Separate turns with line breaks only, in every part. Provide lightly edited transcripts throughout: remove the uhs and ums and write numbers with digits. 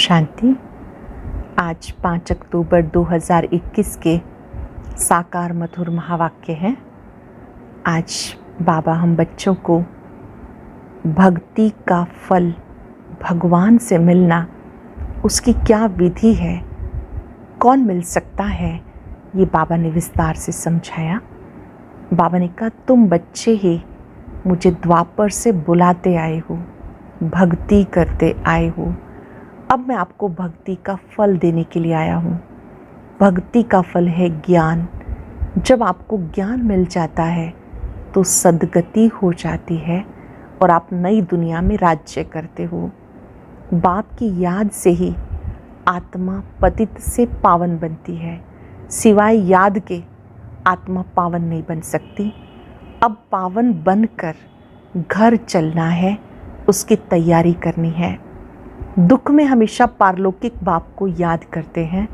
शांति। आज 5 अक्टूबर 2021 के साकार मधुर महावाक्य हैं। आज बाबा हम बच्चों को भक्ति का फल भगवान से मिलना, उसकी क्या विधि है, कौन मिल सकता है, ये बाबा ने विस्तार से समझाया। बाबा ने कहा, तुम बच्चे ही मुझे द्वापर से बुलाते आए हो, भक्ति करते आए हो। अब मैं आपको भक्ति का फल देने के लिए आया हूँ। भक्ति का फल है ज्ञान। जब आपको ज्ञान मिल जाता है तो सद्गति हो जाती है और आप नई दुनिया में राज्य करते हो। बाप की याद से ही आत्मा पतित से पावन बनती है। सिवाय याद के आत्मा पावन नहीं बन सकती। अब पावन बनकर घर चलना है, उसकी तैयारी करनी है। दुख में हमेशा पारलौकिक बाप को याद करते हैं,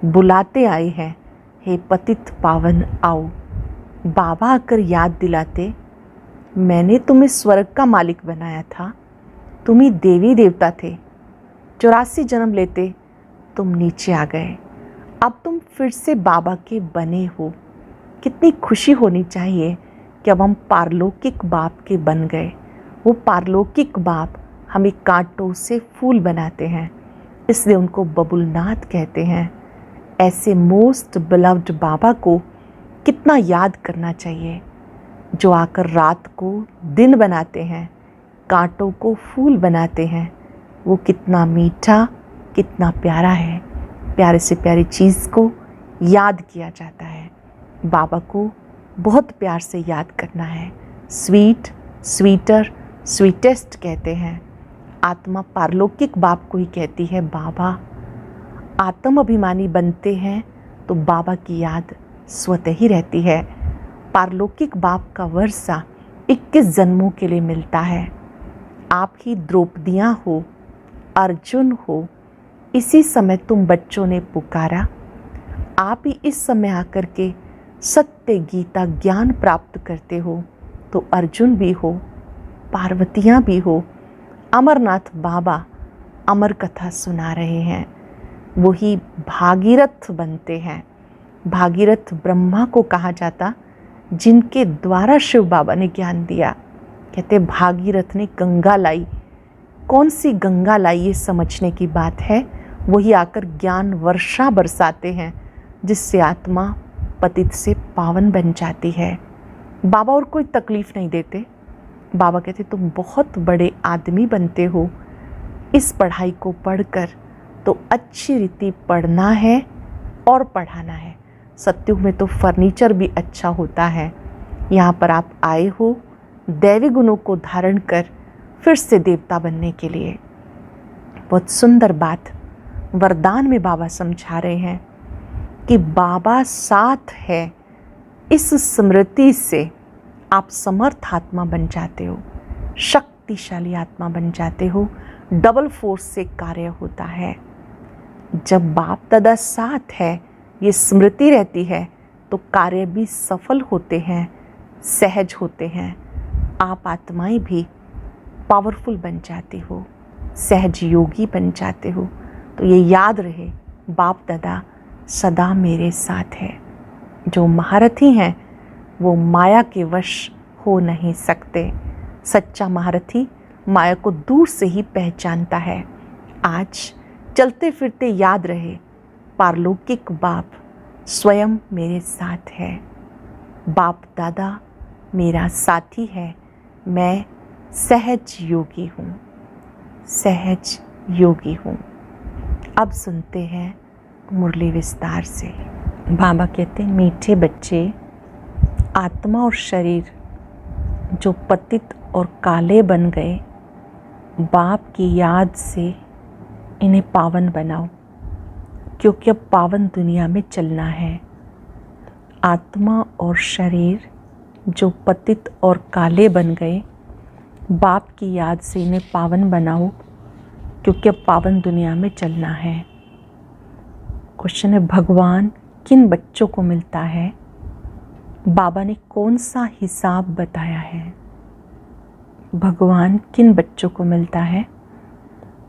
बुलाते आए हैं, हे पतित पावन आओ। बाबा आकर याद दिलाते, मैंने तुम्हें स्वर्ग का मालिक बनाया था, तुम ही देवी देवता थे। 84 जन्म लेते तुम नीचे आ गए, अब तुम फिर से बाबा के बने हो। कितनी खुशी होनी चाहिए कि अब हम पारलौकिक बाप के बन गए। वो पारलौकिक बाप हमें कांटों से फूल बनाते हैं, इसलिए उनको बबुलनाथ कहते हैं। ऐसे मोस्ट बिलव्ड बाबा को कितना याद करना चाहिए, जो आकर रात को दिन बनाते हैं, कांटों को फूल बनाते हैं। वो कितना मीठा, कितना प्यारा है। प्यारे से प्यारी चीज़ को याद किया जाता है। बाबा को बहुत प्यार से याद करना है। स्वीट, स्वीटर, स्वीटेस्ट कहते हैं। आत्मा पारलौकिक बाप को ही कहती है बाबा। आत्म अभिमानी बनते हैं तो बाबा की याद स्वतः ही रहती है। पारलौकिक बाप का वर्षा 21 जन्मों के लिए मिलता है। आप ही द्रौपदियाँ हो, अर्जुन हो। इसी समय तुम बच्चों ने पुकारा। आप ही इस समय आकर के सत्य गीता ज्ञान प्राप्त करते हो तो अर्जुन भी हो, पार्वतियाँ भी हो। अमरनाथ बाबा अमर कथा सुना रहे हैं। वही भागीरथ बनते हैं। भागीरथ ब्रह्मा को कहा जाता, जिनके द्वारा शिव बाबा ने ज्ञान दिया। कहते भागीरथ ने गंगा लाई। कौन सी गंगा लाई, ये समझने की बात है। वही आकर ज्ञान वर्षा बरसाते हैं, जिससे आत्मा पतित से पावन बन जाती है। बाबा और कोई तकलीफ नहीं देते। बाबा कहते तुम बहुत बड़े आदमी बनते हो। इस पढ़ाई को पढ़कर तो अच्छी रीति पढ़ना है और पढ़ाना है। सत्युग में तो फर्नीचर भी अच्छा होता है। यहाँ पर आप आए हो दैवी गुणों को धारण कर फिर से देवता बनने के लिए। बहुत सुंदर बात वरदान में बाबा समझा रहे हैं कि बाबा साथ है। इस स्मृति से आप समर्थ आत्मा बन जाते हो, शक्तिशाली आत्मा बन जाते हो। डबल फोर्स से कार्य होता है। जब बाप दादा साथ है, ये स्मृति रहती है, तो कार्य भी सफल होते हैं, सहज होते हैं। आप आत्माएं भी पावरफुल बन जाती हो, सहज योगी बन जाते हो। तो ये याद रहे, बाप दादा सदा मेरे साथ है। जो महारथी हैं वो माया के वश हो नहीं सकते। सच्चा महारथी माया को दूर से ही पहचानता है। आज चलते फिरते याद रहे, पारलौकिक बाप स्वयं मेरे साथ है। बाप दादा मेरा साथी है। मैं सहज योगी हूँ, सहज योगी हूँ। अब सुनते हैं मुरली विस्तार से। बाबा कहते हैं, मीठे बच्चे, आत्मा और शरीर जो पतित और काले बन गए, बाप की याद से इन्हें पावन बनाओ, क्योंकि अब पावन दुनिया में चलना है। आत्मा और शरीर जो पतित और काले बन गए, बाप की याद से इन्हें पावन बनाओ, क्योंकि अब पावन दुनिया में चलना है। क्वेश्चन है, भगवान किन बच्चों को मिलता है? बाबा ने कौन सा हिसाब बताया है? भगवान किन बच्चों को मिलता है?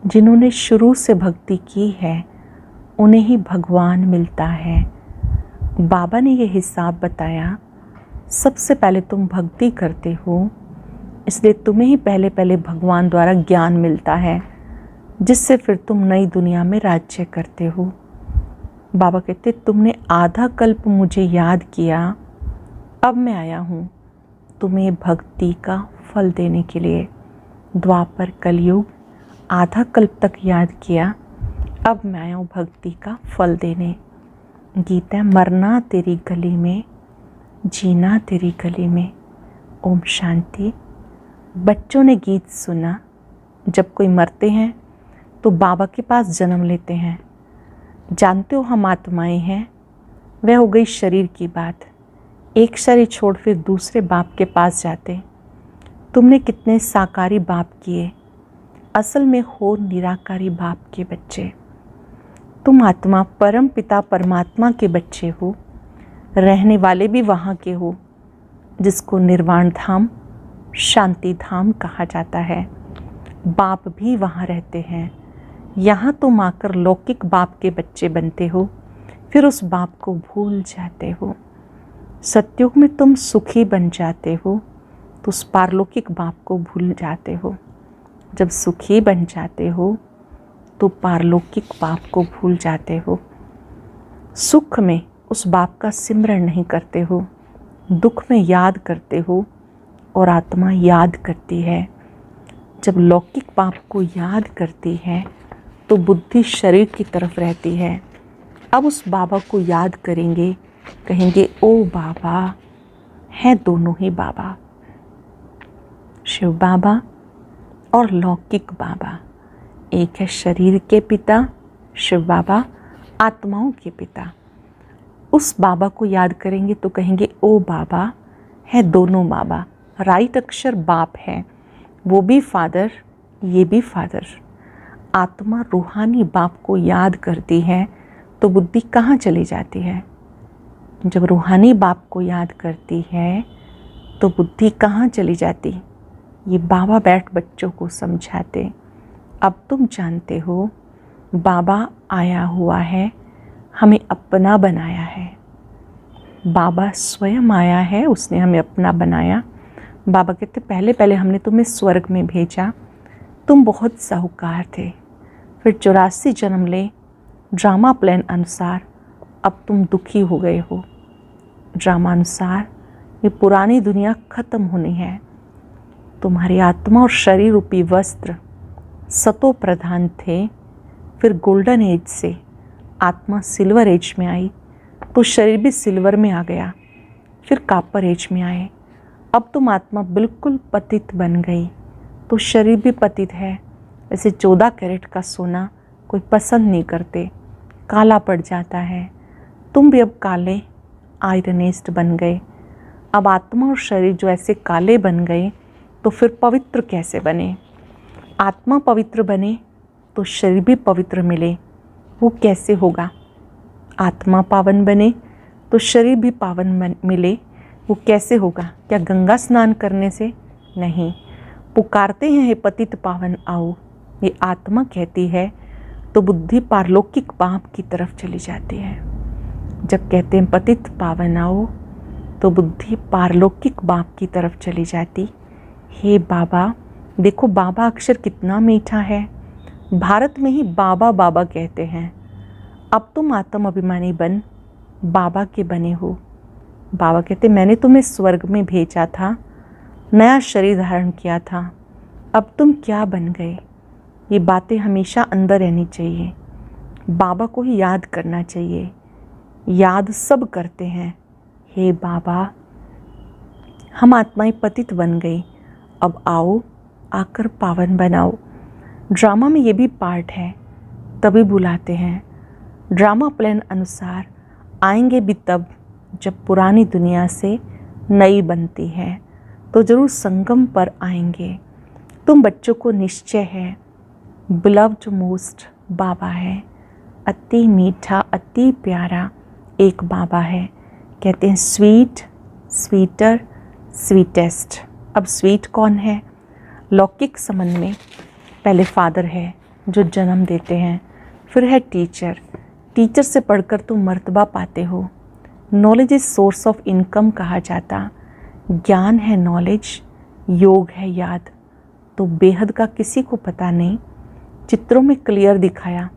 जिन्होंने शुरू से भक्ति की है उन्हें ही भगवान मिलता है। बाबा ने ये हिसाब बताया, सबसे पहले तुम भक्ति करते हो, इसलिए तुम्हें ही पहले पहले भगवान द्वारा ज्ञान मिलता है, जिससे फिर तुम नई दुनिया में राज्य करते हो। बाबा कहते तुमने आधा कल्प मुझे याद किया, अब मैं आया हूँ तुम्हें भक्ति का फल देने के लिए। द्वापर कलयुग आधा कल्प तक याद किया, अब मैं आया हूँ भक्ति का फल देने। गीता, मरना तेरी गली में, जीना तेरी गली में। ओम शांति। बच्चों ने गीत सुना, जब कोई मरते हैं तो बाबा के पास जन्म लेते हैं। जानते हो हम आत्माएं हैं, वह हो गई शरीर की बात। एक शरीर छोड़ फिर दूसरे बाप के पास जाते। तुमने कितने साकारी बाप किए, असल में हो निराकारी बाप के बच्चे। तुम आत्मा परम पिता परमात्मा के बच्चे हो, रहने वाले भी वहाँ के हो, जिसको निर्वाण धाम शांति धाम कहा जाता है। बाप भी वहाँ रहते हैं। यहाँ तुम आकर लौकिक बाप के बच्चे बनते हो, फिर उस बाप को भूल जाते हो। सत्युग में तुम सुखी बन जाते हो तो उस पारलौकिक बाप को भूल जाते हो। जब सुखी बन जाते हो तो पारलौकिक बाप को भूल जाते हो। सुख में उस बाप का सिमरण नहीं करते हो, दुख में याद करते हो और आत्मा याद करती है। जब लौकिक बाप को याद करती है तो बुद्धि शरीर की तरफ रहती है। अब उस बाबा को याद करेंगे, कहेंगे ओ बाबा, हैं दोनों ही बाबा, शिव बाबा और लौकिक बाबा। एक है शरीर के पिता शिव बाबा, आत्माओं के पिता। उस बाबा को याद करेंगे तो कहेंगे ओ बाबा, है दोनों बाबा। राइट अक्षर बाप है, वो भी फादर, ये भी फादर। आत्मा रूहानी बाप को याद करती है तो बुद्धि कहाँ चली जाती है? जब रूहानी बाप को याद करती है तो बुद्धि कहाँ चली जाती? ये बाबा बैठ बच्चों को समझाते। अब तुम जानते हो बाबा आया हुआ है, हमें अपना बनाया है। बाबा स्वयं आया है, उसने हमें अपना बनाया। बाबा कहते पहले पहले हमने तुम्हें स्वर्ग में भेजा, तुम बहुत साहूकार थे, फिर 84 जन्म ले ड्रामा प्लान अनुसार अब तुम दुखी हो गए हो। ड्रामा अनुसार ये पुरानी दुनिया ख़त्म होनी है। तुम्हारी आत्मा और शरीर रूपी वस्त्र सतो प्रधान थे, फिर गोल्डन एज से आत्मा सिल्वर एज में आई तो शरीर भी सिल्वर में आ गया, फिर कापर एज में आए। अब तुम आत्मा बिल्कुल पतित बन गई तो शरीर भी पतित है। वैसे 14 कैरेट का सोना कोई पसंद नहीं करते, काला पड़ जाता है। तुम भी अब काले आयरनेस्ड बन गए। अब आत्मा और शरीर जो ऐसे काले बन गए तो फिर पवित्र कैसे बने? आत्मा पवित्र बने तो शरीर भी पवित्र मिले, वो कैसे होगा? आत्मा पावन बने तो शरीर भी पावन मिले, वो कैसे होगा? क्या गंगा स्नान करने से? नहीं। पुकारते हैं हे पतित पावन आओ, ये आत्मा कहती है तो बुद्धि पारलौकिक बाप की तरफ चली जाती है। जब कहते हैं पतित पावन आओ तो बुद्धि पारलौकिक बाप की तरफ चली जाती। हे बाबा, देखो बाबा अक्षर कितना मीठा है। भारत में ही बाबा बाबा कहते हैं। अब तुम आत्म अभिमानी बन बाबा के बने हो। बाबा कहते मैंने तुम्हें स्वर्ग में भेजा था, नया शरीर धारण किया था, अब तुम क्या बन गए? ये बातें हमेशा अंदर रहनी चाहिए। बाबा को ही याद करना चाहिए। याद सब करते हैं। हे बाबा, हम आत्माएं पतित बन गई, अब आओ आकर पावन बनाओ। ड्रामा में ये भी पार्ट है, तभी बुलाते हैं। ड्रामा प्लान अनुसार आएंगे भी तब जब पुरानी दुनिया से नई बनती है, तो ज़रूर संगम पर आएंगे। तुम बच्चों को निश्चय है बिलव्ड मोस्ट बाबा है, अति मीठा अति प्यारा एक बाबा है। कहते हैं स्वीट स्वीटर स्वीटेस्ट। अब स्वीट कौन है? लौकिक संबंध में पहले फादर है, जो जन्म देते हैं। फिर है टीचर, टीचर से पढ़कर तुम मर्तबा पाते हो। Knowledge is source of income कहा जाता। ज्ञान है नॉलेज, योग है याद। तो बेहद का किसी को पता नहीं। चित्रों में क्लियर दिखाया।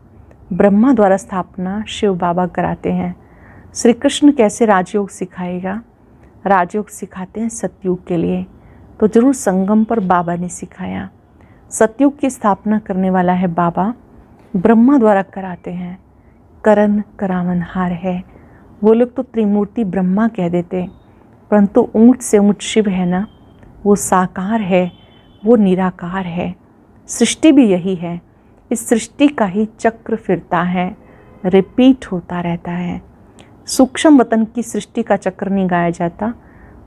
ब्रह्मा द्वारा स्थापना शिव बाबा कराते हैं। श्री कृष्ण कैसे राजयोग सिखाएगा? राजयोग सिखाते हैं सतयुग के लिए, तो जरूर संगम पर बाबा ने सिखाया। सतयुग की स्थापना करने वाला है बाबा, ब्रह्मा द्वारा कराते हैं। करण करावनहार है। वो लोग तो त्रिमूर्ति ब्रह्मा कह देते, परंतु ऊंट से ऊंट शिव है ना, वो साकार है, वो निराकार है। सृष्टि भी यही है। इस सृष्टि का ही चक्र फिरता है, रिपीट होता रहता है। सूक्ष्म वतन की सृष्टि का चक्र नहीं गाया जाता,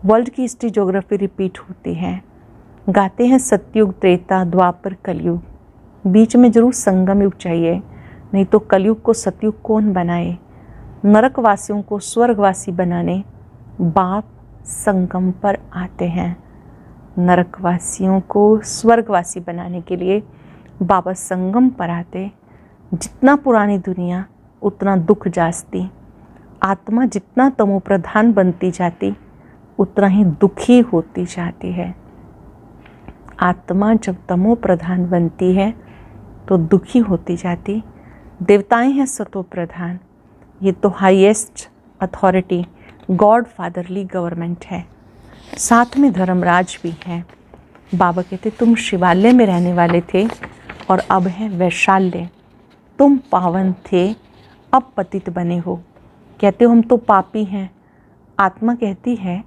वर्ल्ड की हिस्ट्री ज्योग्राफी रिपीट होती है। गाते हैं सतयुग, त्रेता, द्वापर, कलयुग। बीच में जरूर संगम युग चाहिए, नहीं तो कलयुग को सतयुग कौन बनाए। नरकवासियों को स्वर्गवासी बनाने बाप संगम पर आते हैं। नरकवासियों को स्वर्गवासी बनाने के लिए बाबा संगम पर आते। जितना पुरानी दुनिया उतना दुख जास्ती। आत्मा जितना तमोप्रधान बनती जाती उतना ही दुखी होती जाती है। आत्मा जब तमोप्रधान बनती है तो दुखी होती जाती। देवताएं हैं सतो प्रधान। ये तो highest authority, God fatherly government है। साथ में धर्मराज भी हैं। बाबा कहते तुम शिवालय में रहने वाले थे और अब हैं वैशाल्य। तुम पावन थे, अब पतित बने हो। कहते हो हम तो पापी हैं। आत्मा कहती है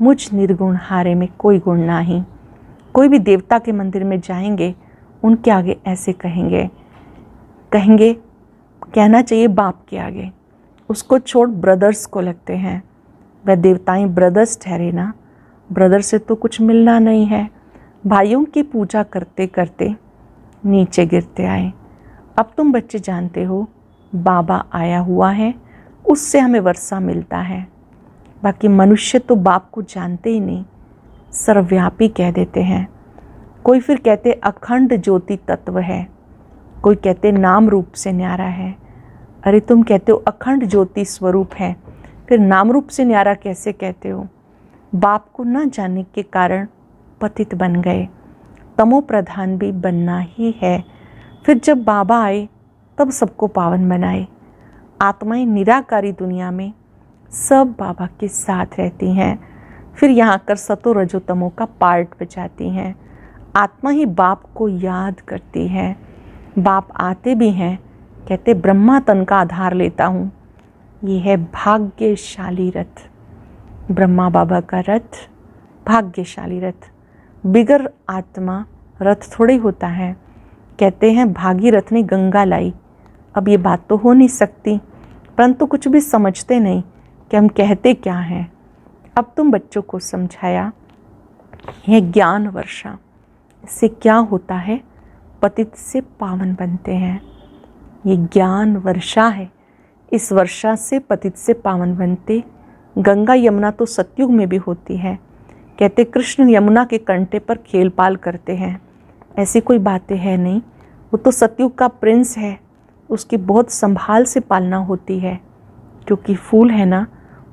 मुझ निर्गुण हारे में कोई गुण नहीं। कोई भी देवता के मंदिर में जाएंगे, उनके आगे ऐसे कहेंगे, कहना चाहिए बाप के आगे। उसको छोड़ ब्रदर्स को लगते हैं। वह देवताएं ब्रदर्स ठहरे ना, ब्रदर से तो कुछ मिलना नहीं है। भाइयों की पूजा करते करते नीचे गिरते आए। अब तुम बच्चे जानते हो बाबा आया हुआ है, उससे हमें वर्षा मिलता है। बाकी मनुष्य तो बाप को जानते ही नहीं, सर्वव्यापी कह देते हैं। कोई फिर कहते अखंड ज्योति तत्व है, कोई कहते नाम रूप से न्यारा है। अरे तुम कहते हो अखंड ज्योति स्वरूप है, फिर नाम रूप से न्यारा कैसे कहते हो? बाप को न जानने के कारण पतित बन गए। तमो प्रधान भी बनना ही है। फिर जब बाबा आए तब सबको पावन बनाए। आत्माएं निराकारी दुनिया में सब बाबा के साथ रहती हैं। फिर यहाँ कर सतो रजो तमो का पार्ट बजाती हैं। आत्मा ही बाप को याद करती है। बाप आते भी हैं, कहते ब्रह्मा तन का आधार लेता हूँ। ये है भाग्यशाली रथ, ब्रह्मा बाबा का रथ, भाग्यशाली रथ। बिगर आत्मा रथ थोड़ी होता है। कहते हैं भागीरथ ने गंगा लाई। अब ये बात तो हो नहीं सकती, परंतु कुछ भी समझते नहीं कि हम कहते क्या हैं। अब तुम बच्चों को समझाया, यह ज्ञान वर्षा, इससे क्या होता है? पतित से पावन बनते हैं। ये ज्ञान वर्षा है। इस वर्षा से पतित से पावन बनते। गंगा यमुना तो सतयुग में भी होती है। कहते कृष्ण यमुना के कंटे पर खेल पाल करते हैं। ऐसी कोई बातें है नहीं। वो तो सतयुग का प्रिंस है, उसकी बहुत संभाल से पालना होती है। क्योंकि फूल है ना,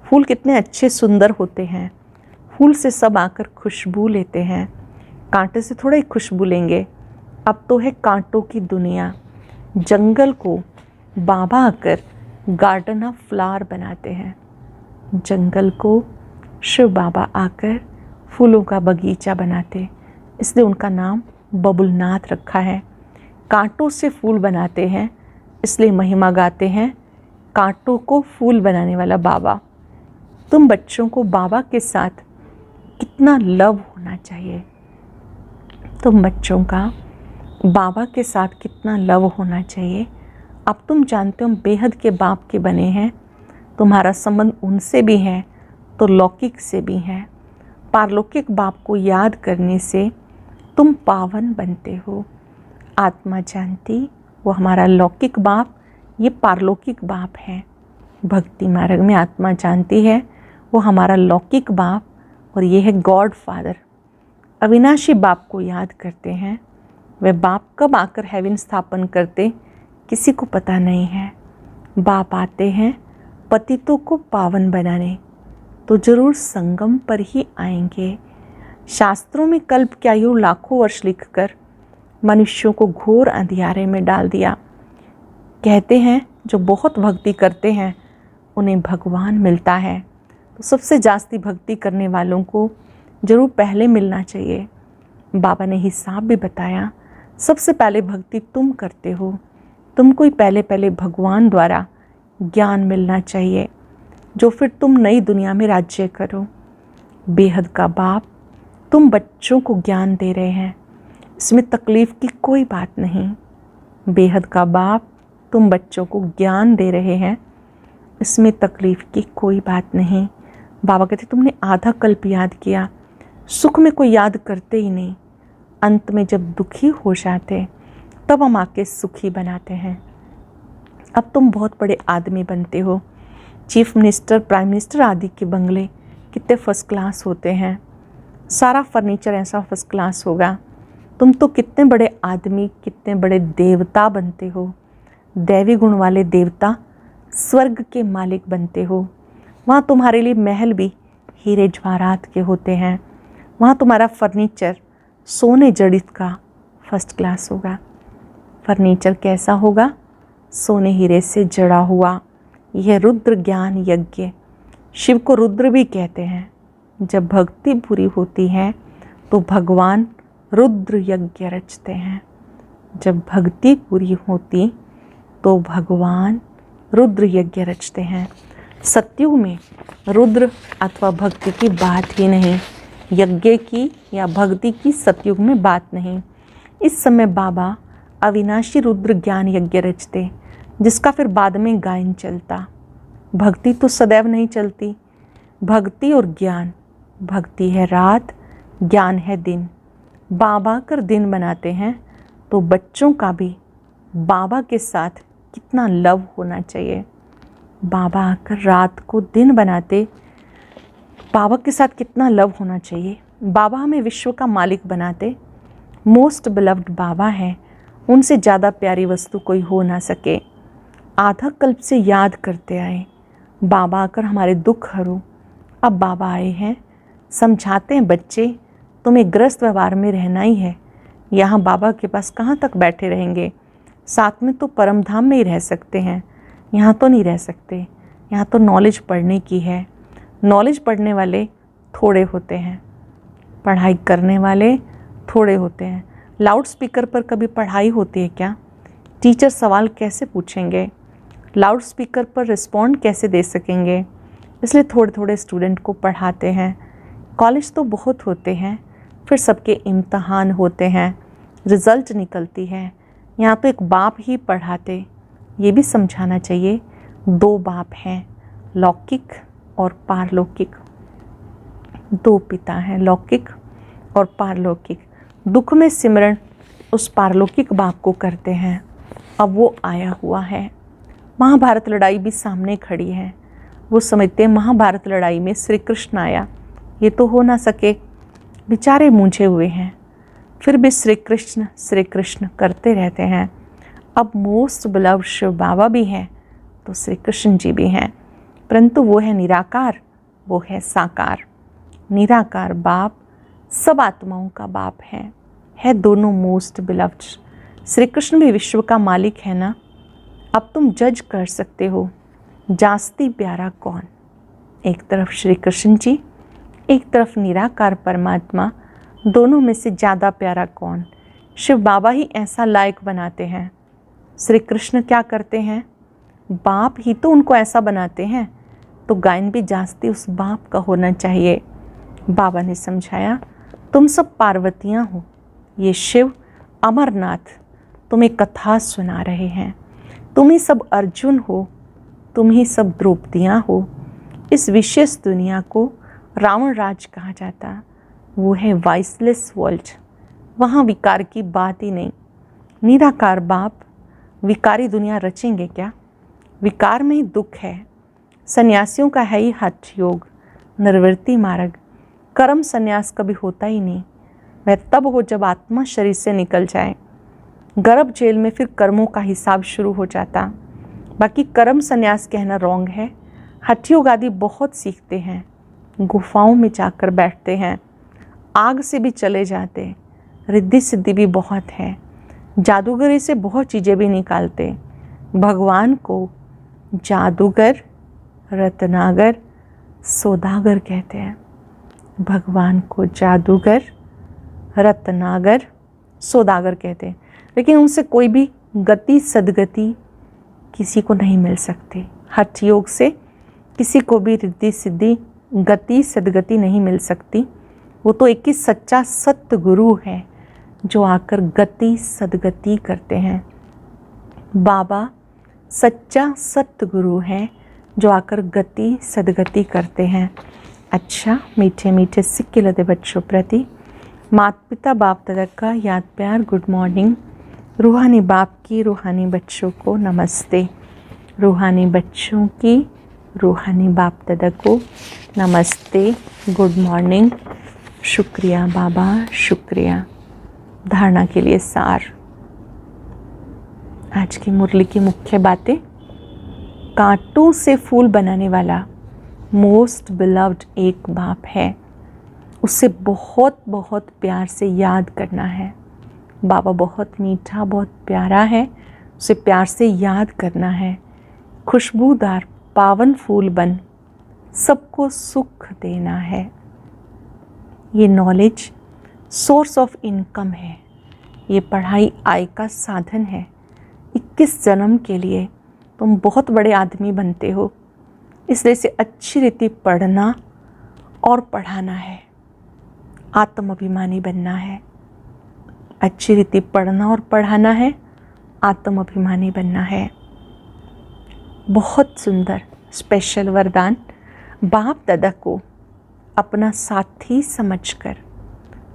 फूल कितने अच्छे सुंदर होते हैं। फूल से सब आकर खुशबू लेते हैं, कांटे से थोड़ा ही खुशबू लेंगे। अब तो है कांटों की दुनिया। जंगल को बाबा आकर गार्डन ऑफ फ्लावर बनाते हैं। जंगल को शिव बाबा आकर फूलों का बगीचा बनाते, इसलिए उनका नाम बबुलनाथ रखा है। कांटों से फूल बनाते हैं, इसलिए महिमा गाते हैं कांटों को फूल बनाने वाला बाबा। तुम बच्चों को बाबा के साथ कितना लव होना चाहिए। तुम बच्चों का बाबा के साथ कितना लव होना चाहिए। अब तुम जानते हो बेहद के बाप के बने हैं। तुम्हारा संबंध उनसे भी है तो लौकिक से भी है। पारलौकिक बाप को याद करने से तुम पावन बनते हो। आत्मा जानती वो हमारा लौकिक बाप, ये पारलौकिक बाप है। भक्ति मार्ग में आत्मा जानती है वो हमारा लौकिक बाप और ये है गॉड फादर। अविनाशी बाप को याद करते हैं वे बाप कब आकर हेवन स्थापन करते किसी को पता नहीं है। बाप आते हैं पतितों को पावन बनाने, तो जरूर संगम पर ही आएंगे। शास्त्रों में कल्प की आयु लाखों वर्ष लिखकर मनुष्यों को घोर अंधियारे में डाल दिया। कहते हैं जो बहुत भक्ति करते हैं उन्हें भगवान मिलता है, तो सबसे जास्ती भक्ति करने वालों को जरूर पहले मिलना चाहिए। बाबा ने हिसाब भी बताया, सबसे पहले भक्ति तुम करते हो, तुमको ही पहले पहले भगवान द्वारा ज्ञान मिलना चाहिए, जो फिर तुम नई दुनिया में राज्य करो। बेहद का बाप तुम बच्चों को ज्ञान दे रहे हैं, इसमें तकलीफ़ की कोई बात नहीं। बेहद का बाप तुम बच्चों को ज्ञान दे रहे हैं, इसमें तकलीफ़ की कोई बात नहीं। बाबा कहते तुमने आधा कल्प याद किया, सुख में कोई याद करते ही नहीं। अंत में जब दुखी हो जाते तब हम आके सुखी बनाते हैं। अब तुम बहुत बड़े आदमी बनते हो, चीफ मिनिस्टर, प्राइम मिनिस्टर आदि के बंगले कितने फर्स्ट क्लास होते हैं, सारा फर्नीचर ऐसा फर्स्ट क्लास होगा। तुम तो कितने बड़े आदमी, कितने बड़े देवता बनते हो, दैवी गुण वाले देवता, स्वर्ग के मालिक बनते हो। वहाँ तुम्हारे लिए महल भी हीरे जवाहरात के होते हैं, वहाँ तुम्हारा फर्नीचर सोने जड़ित का फर्स्ट क्लास होगा। फर्नीचर कैसा होगा? सोने हीरे से जड़ा हुआ। यह रुद्र ज्ञान यज्ञ, शिव को रुद्र भी कहते हैं। जब भक्ति पूरी होती है तो भगवान रुद्र यज्ञ रचते हैं। जब भक्ति पूरी होती तो भगवान रुद्र यज्ञ रचते हैं। सतयुग में रुद्र अथवा भक्ति की बात ही नहीं, यज्ञ की या भक्ति की सतयुग में बात नहीं। इस समय बाबा अविनाशी रुद्र ज्ञान यज्ञ रचते, जिसका फिर बाद में गायन चलता। भक्ति तो सदैव नहीं चलती। भक्ति और ज्ञान, भक्ति है रात, ज्ञान है दिन। बाबा कर दिन बनाते हैं तो बच्चों का भी बाबा के साथ कितना लव होना चाहिए। बाबा आकर रात को दिन बनाते, बाबा के साथ कितना लव होना चाहिए। बाबा हमें विश्व का मालिक बनाते, मोस्ट बिलव्ड बाबा हैं, उनसे ज़्यादा प्यारी वस्तु कोई हो ना सके। आधा कल्प से याद करते आए, बाबा आकर हमारे दुख हरो। अब बाबा आए हैं, समझाते हैं बच्चे तुम्हें ग्रस्त व्यवहार में रहना ही है। यहाँ बाबा के पास कहाँ तक बैठे रहेंगे, साथ में तो परम धाम में ही रह सकते हैं, यहाँ तो नहीं रह सकते। यहाँ तो नॉलेज पढ़ने की है। नॉलेज पढ़ने वाले थोड़े होते हैं, पढ़ाई करने वाले थोड़े होते हैं। लाउड स्पीकर पर कभी पढ़ाई होती है क्या? टीचर सवाल कैसे पूछेंगे? लाउड स्पीकर पर रिस्पॉन्ड कैसे दे सकेंगे? इसलिए थोड़े थोड़े स्टूडेंट को पढ़ाते हैं। कॉलेज तो बहुत होते हैं, फिर सबके इम्तहान होते हैं, रिज़ल्ट निकलती है। यहाँ तो एक बाप ही पढ़ाते। ये भी समझाना चाहिए, दो बाप हैं, लौकिक और पारलौकिक। दो पिता हैं, लौकिक और पारलौकिक। दुख में सिमरण उस पारलौकिक बाप को करते हैं। अब वो आया हुआ है। महाभारत लड़ाई भी सामने खड़ी है। वो समझते हैं महाभारत लड़ाई में श्री कृष्ण आया, ये तो हो ना सके, बेचारे मूंझे हुए हैं। फिर भी श्री कृष्ण करते रहते हैं। अब मोस्ट बिलव्ड शिव बाबा भी हैं तो श्री कृष्ण जी भी हैं, परंतु वो है निराकार, वो है साकार। निराकार बाप सब आत्माओं का बाप है दोनों मोस्ट बिलव्ड। श्री कृष्ण भी विश्व का मालिक है ना। अब तुम जज कर सकते हो जास्ती प्यारा कौन। एक तरफ श्री कृष्ण जी, एक तरफ निराकार परमात्मा, दोनों में से ज़्यादा प्यारा कौन? शिव बाबा ही ऐसा लायक बनाते हैं। श्री कृष्ण क्या करते हैं? बाप ही तो उनको ऐसा बनाते हैं, तो गायन भी जास्ती उस बाप का होना चाहिए। बाबा ने समझाया, तुम सब पार्वतियाँ हो, ये शिव अमरनाथ तुम्हें कथा सुना रहे हैं। तुम ही सब अर्जुन हो, तुम ही सब द्रौपदियाँ हो। इस विशेष दुनिया को रावण राज कहा जाता, वो है वाइसलेस वर्ल्ड। वहाँ विकार की बात ही नहीं। निराकार बाप विकारी दुनिया रचेंगे क्या? विकार में ही दुख है। सन्यासियों का है ही हठ योग, निर्वृत्ति मार्ग। कर्म संन्यास कभी होता ही नहीं। वह तब हो जब आत्मा शरीर से निकल जाए। गर्भ जेल में फिर कर्मों का हिसाब शुरू हो जाता। बाकी कर्म संन्यास कहना रॉन्ग है। हठ योग आदि बहुत सीखते हैं, गुफाओं में जाकर बैठते हैं, आग से भी चले जाते, रिद्धि सिद्धि भी बहुत है, जादूगरी से बहुत चीज़ें भी निकालते। भगवान को जादूगर, रत्नागर, सौदागर कहते हैं। भगवान को जादूगर, रत्नागर, सौदागर कहते हैं, लेकिन उनसे कोई भी गति सदगति किसी को नहीं मिल सकती। हठ योग से किसी को भी रिद्धि सिद्धि गति सदगति नहीं मिल सकती। वो तो एक ही सच्चा सत्य गुरु है जो आकर गति सदगति करते हैं। बाबा सच्चा सत्य गुरु है जो आकर गति सदगति करते हैं। अच्छा, मीठे मीठे सिक्के लदे बच्चों प्रति माता पिता बाप दादा का याद प्यार गुड मॉर्निंग। रूहानी बाप की रूहानी बच्चों को नमस्ते। रूहानी बच्चों की रूहानी बाप दादा को नमस्ते, गुड मॉर्निंग। शुक्रिया बाबा, शुक्रिया। धारणा के लिए सार। आज की मुरली की मुख्य बातें। कांटों से फूल बनाने वाला मोस्ट बिलव्ड एक बाप है, उससे बहुत बहुत प्यार से याद करना है। बाबा बहुत मीठा, बहुत प्यारा है, उसे प्यार से याद करना है। खुशबूदार पावन फूल बन सबको सुख देना है। ये नॉलेज सोर्स ऑफ इनकम है, ये पढ़ाई आय का साधन है। 21 जन्म के लिए तुम बहुत बड़े आदमी बनते हो, इसलिए से अच्छी रीति पढ़ना और पढ़ाना है, आत्माभिमानी बनना है। अच्छी रीति पढ़ना और पढ़ाना है, आत्माभिमानी बनना है। बहुत सुंदर स्पेशल वरदान। बाप दादा को अपना साथी समझकर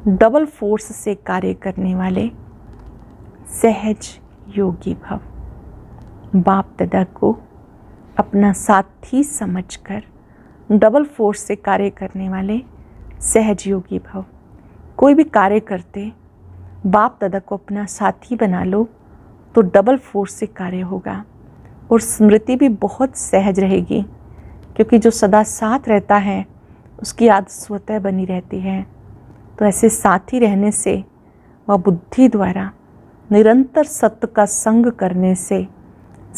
डबल फोर्स से कार्य करने वाले सहज योगी भव। बाप दादा को अपना साथी समझकर डबल फोर्स से कार्य करने वाले सहज योगी भव। कोई भी कार्य करते बाप दादा को अपना साथी बना लो तो डबल फोर्स से कार्य होगा और स्मृति भी बहुत सहज रहेगी, क्योंकि जो सदा साथ रहता है उसकी आदत स्वतः बनी रहती है। तो ऐसे साथी रहने से वह बुद्धि द्वारा निरंतर सत्य का संग करने से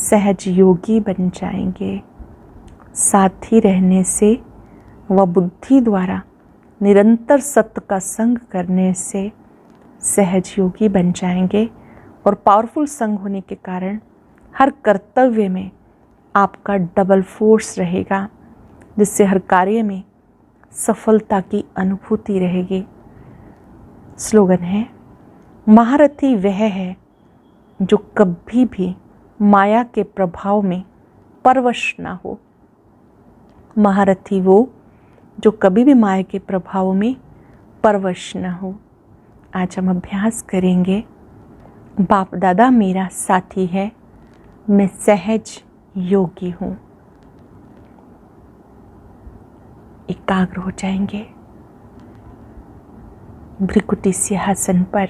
सहज योगी बन जाएंगे। साथी रहने से वह बुद्धि द्वारा निरंतर सत्य का संग करने से सहज योगी बन जाएंगे और पावरफुल संग होने के कारण हर कर्तव्य में आपका डबल फोर्स रहेगा, जिससे हर कार्य में सफलता की अनुभूति रहेगी। स्लोगन है, महारथी वह है जो कभी भी माया के प्रभाव में परवश ना हो। महारथी वो जो कभी भी माया के प्रभाव में परवश न हो। आज हम अभ्यास करेंगे, बाप दादा मेरा साथी है, मैं सहज योगी हूँ। एकाग्र हो जाएंगे। भ्रिकुटी सिंहासन पर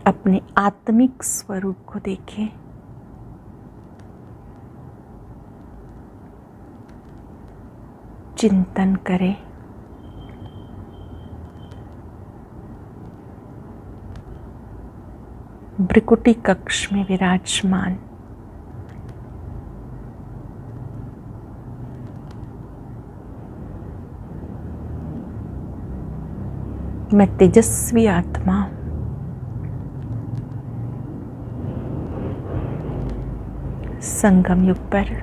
अपने आत्मिक स्वरूप को देखें। चिंतन करें। भ्रिकुटी कक्ष में विराजमान मैं तेजस्वी आत्मा संगम युग पर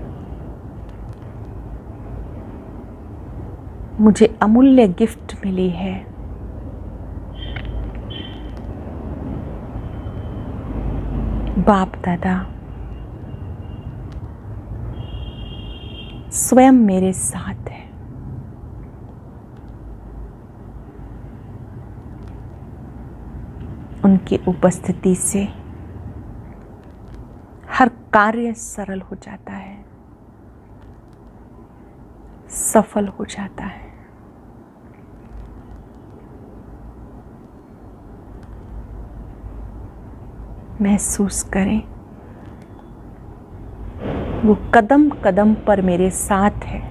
मुझे अमूल्य गिफ्ट मिली है। बाप दादा स्वयं मेरे साथ है। उनकी उपस्थिति से हर कार्य सरल हो जाता है, सफल हो जाता है। महसूस करें वो कदम कदम पर मेरे साथ है,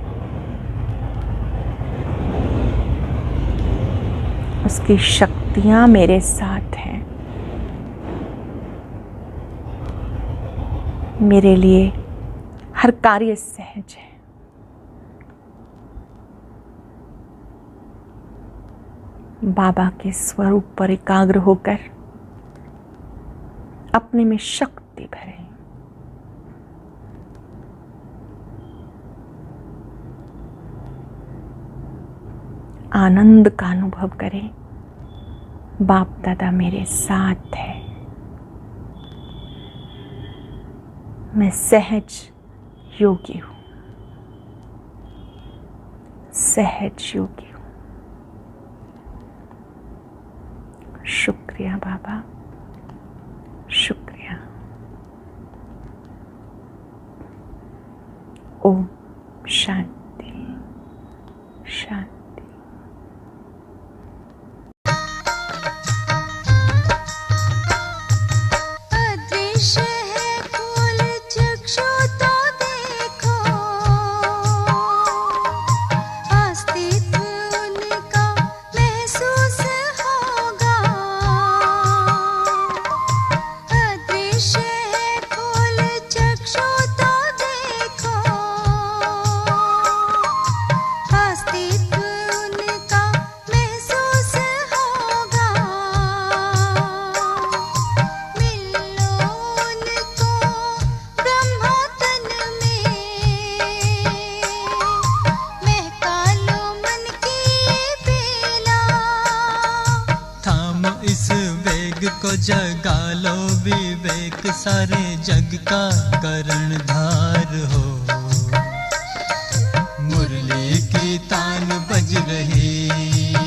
उसकी शक्तियां मेरे साथ हैं, मेरे लिए हर कार्य सहज है। बाबा के स्वरूप पर एकाग्र होकर अपने में शक्ति भरें। आनंद का अनुभव करें। बाप दादा मेरे साथ है, मैं सहज योगी हूँ, सहज योगी हूँ। शुक्रिया बाबा, शुक्रिया। ओम शांति शांति।
जगा लो विवेक, सारे जग का कर्णधार हो। मुरली की तान बज रही,